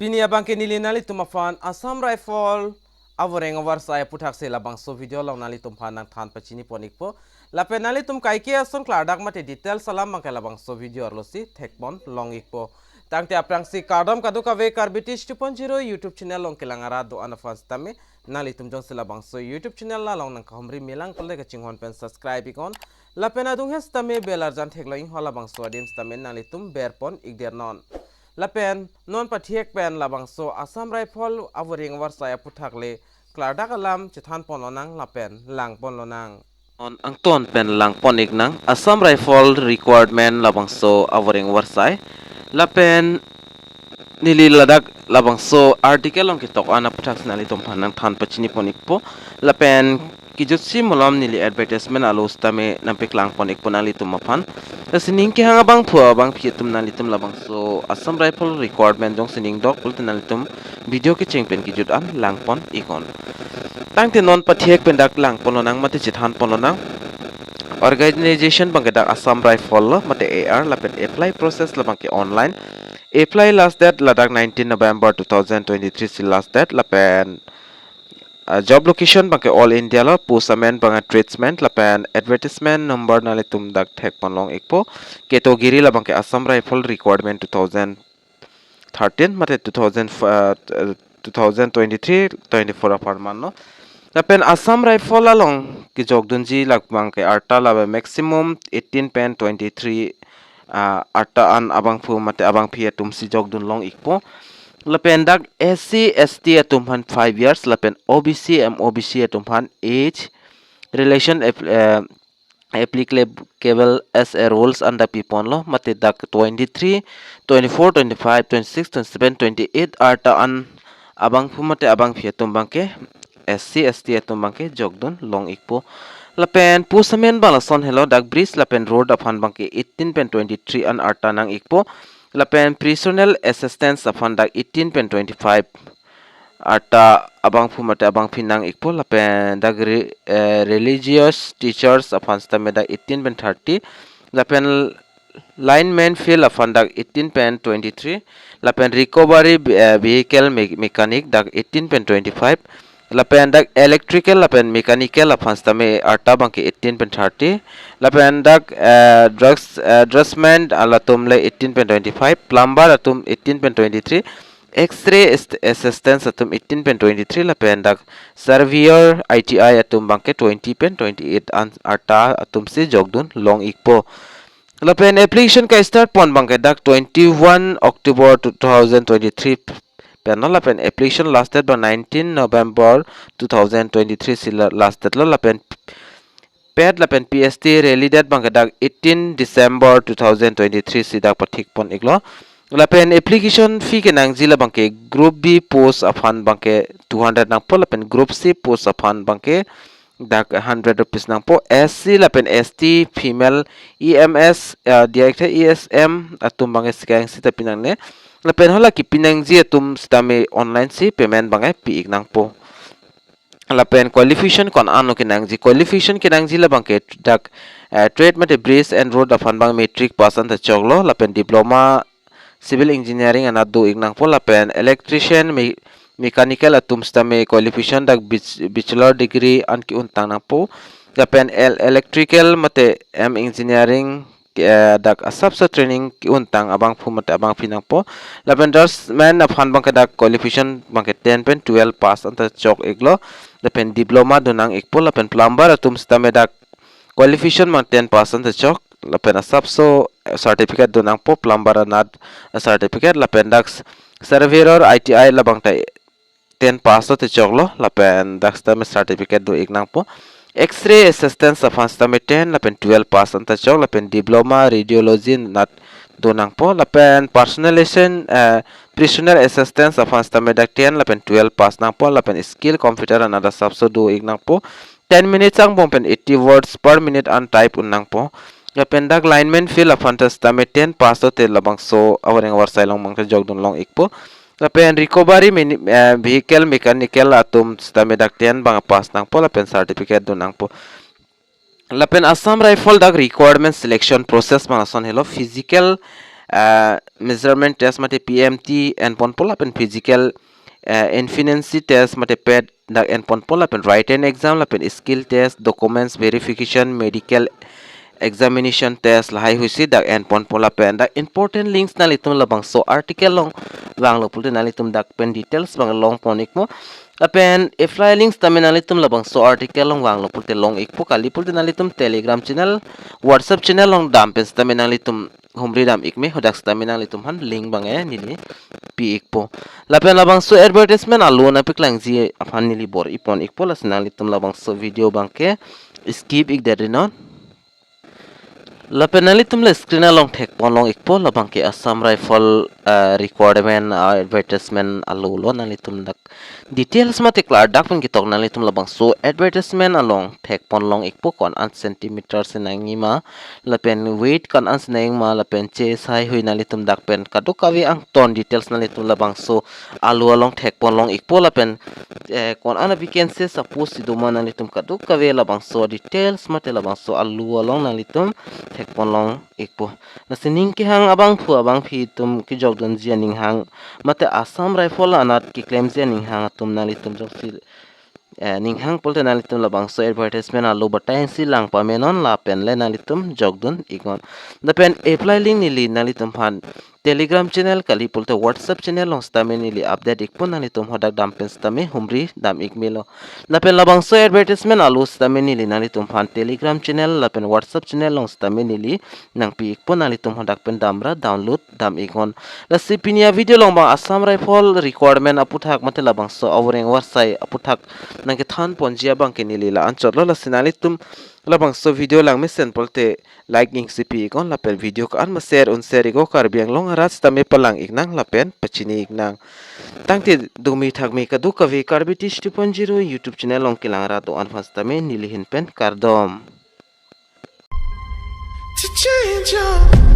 Pinia bangke nili nali tumafan Assam Rifle avoreng AWARSAI puthak se labangso video long nali tumfan nang than pachini ponikpo lape nali tum kaike ason kladak mate detail salam bangke labangso video arlosi thekbon long ikpo tangte aprang si KARDOM kadu kave karbitish 2.0 YouTube channel long kelangara do anafans tame nali tum jong se labangso YouTube channel la long nang kahomri melang kolle ka chinghon pen subscribe ikon lape na dung hes tame belar jan thekloing hola bangso adim tame nali tum berpon igder non Lapen non patiek pen labangso Assam Rifle avoreng AWARSAI APHUTHAK le kladak alam chethan ponlonang lapen lang ponlonang on angton pen lang ponik nang Assam Rifle Recruitment labangso avoreng AWARSAI lapen nili ladak labangso article on kitok ana puthak sinali tompanang than pachini ponik po lapen kijutsi molam nili advertisement alus tame nampik lang ponik ponali tumapan sining ki hanga bang thua bang phitum nali tum labang so Assam Rifle Recruitment jong sining dok ulti nali tum video ki chengpen ki jut an lang pon ikon tangte non pathiek pendak lang pononang mate chithan pononang organization bang kedak Assam Rifle mate AR lapen apply process labang ki online apply last date ladak 19 November 2023 si last date lapen job location bangke all India lo pusamen bang tradesman lapen advertisement number nale tum dak thek panlong ekpo category la bangke Assam Rifle Recruitment 2013 mate 2023 24 apar manno lapen Assam Rifle along ki jogdunji lak bangke arta la maximum 18 pen 23 arta an abang pu mate abang phi tum si jogdun long ekpo lapen dak SC ST atumhan 5 years lapen OBC MOBC atumhan age relation applicable as a rules under pipon lo mate dak 23 24 25 26 27 28 arta an abang phumate abang phiatum bangke SC ST atum bangke jogdun long ikpo lapen pusamen balason hello dak bridge lapen road aphan bangke 18 pen 23 an arta nang ikpo lapen personal assistance aphan dak 18 pen 25 arta abang phumate abang phinang ikpo lapen dak religious teachers aphan stame dak 18 pen 30 lapen lineman field aphan dak 18 pen 23 lapen recovery vehicle mechanic dak 18 pen 25 lapen dak electrical lapen mechanical aphan stame arta bangke 18 pen 30 lapen dak dressman alatum le 18 pen 25 plumber atum 18 pen 23 x-ray assistance atum 18 pen 23 lapen dak surveyor ITI atum bangke 20 pen 28 arta atum se jogdun long ikpo lapen application ka start pon bangke dak 21 October 2023 penal lapen application last date by 19 November 2023 sila last date lo lapen ped lapen PST rally date bangke dak 18 December 2023 sidak pathik pon iglo lapen application fee ke nang jila bangke group B post aphan bangke 200 nang po lapen group C post aphan bangke dak 100 rupees nang po SC lapen ST female EMS director ESM atum bangke sekang sita pinang ne lapen hola ki pinang ji atum stame online si payment bangai pi nang po lapen qualification kon anu kinang ji qualification kinang ji la bangke dak trade mate bridge and road afan bang metric pass an ta choglo lapen diploma civil engineering an adu ignang po lapen electrician mechanical atum stame qualification dak bachelor degree an ki untang nang po lapen electrical mate engineering dak asapsa training ki untang abang phumate abang pinang po lavenders man aphan bangke dak qualification bangke 10 pen 12 pass anta chok iglo lapen diploma donang ikpo lapen plumber atum stame dak qualification mang 10 pass anta chok lapen asapso certificate donang po plumber anad certificate lapen dak surveyor ITI labang ta 10 pass anta chok lo lapen dak stame certificate do ignang po X-ray assistance aphan stame 10 lapen 12 pass anta chok lapen diploma radiology nat donang po lapen personalization personal assistance aphan stame dak 10 lapen 12 pass nang po lapen skill computer another subso do ignang po 10 minutes ang pen 80 words per minute an type unang po lapen dak lineman field aphan stame 10 pass te labang so awareng AWARSAI long mangta jogdon long ikpo lapen recovery vehicle mechanical atum stame dak 10 bang pass nang po lapen certificate do nang po lapen Assam Rifle dak requirement selection process manason hello physical measurement test mate PMT and pon pola pen physical infinity test mate ped dak and pon pola pen written exam la pen skill test documents verification medical examination test lahai huisi dak and pon pola pen dak important links na litum labang so article long wang lo pulte na litum dak pen details bang long ponik mo apen apply links tamen na litum labang so article long wang lo pulte long ikpo kali pulte na litum telegram channel whatsapp channel long dam pen tamen na litum humri dam ikme hodak tamen na litum han link bang nili pi ikpo lapen labang so advertisement alu na piklang ji afan nili bor ipon ikpo las na litum labang so video bang ke skip ik derinon lapenali tumle screen along thek ponlong ikpo labang ke Assam rifle requirement advertisement alulo nali tum dak details mate klar dak pun kitok nali tum labang so advertisement along thek ponlong ikpo kon an centimeter senangi ma lapen weight kan an senang ma lapen che sai hui nali tum dak pen kaduk kawi ang ton details nali tum labang so alu along thek ponlong ikpo lapen kon an vacancy suppose siduma nali tum kaduk kawi labang so details mate labang so alu along nali tum thek ponlong ikpo na sining ki hang abang phu abang phi tum ki jog don jia ning hang mate Assam rifle anat ki claim jia ning hang tum nali tum jog sil ning hang polte nali tum labang so advertisement alu batain si lang pa menon la pen le nali tum jog don ikon da pen apply link nili nali tum phan telegram channel kali polte whatsapp channel long stame nili update ikpon nali tum hodak dam pen stame humri dam ikmelo la pen labang so advertisement alu stame nili nali tum phan telegram channel la pen whatsapp channel long stame nili nang pi ikpon nali tum hodak pen damra download dam ikon la sipinia video long bang Assam rifle requirement aputhak mate labang so AWARSAI warsai aputhak nang ke than ponjia bang ke nili la anchor la sinali tum labang so video lang mesen polte like ing sipi ikon la pen video ka an ma share un share igo karbiang long arat stame palang iknang la pen pachini iknang tangte dumi thak mi ka du ka vi karbitish 2.0 youtube channel long kilang ra to an fastame nilihin pen kardom to change your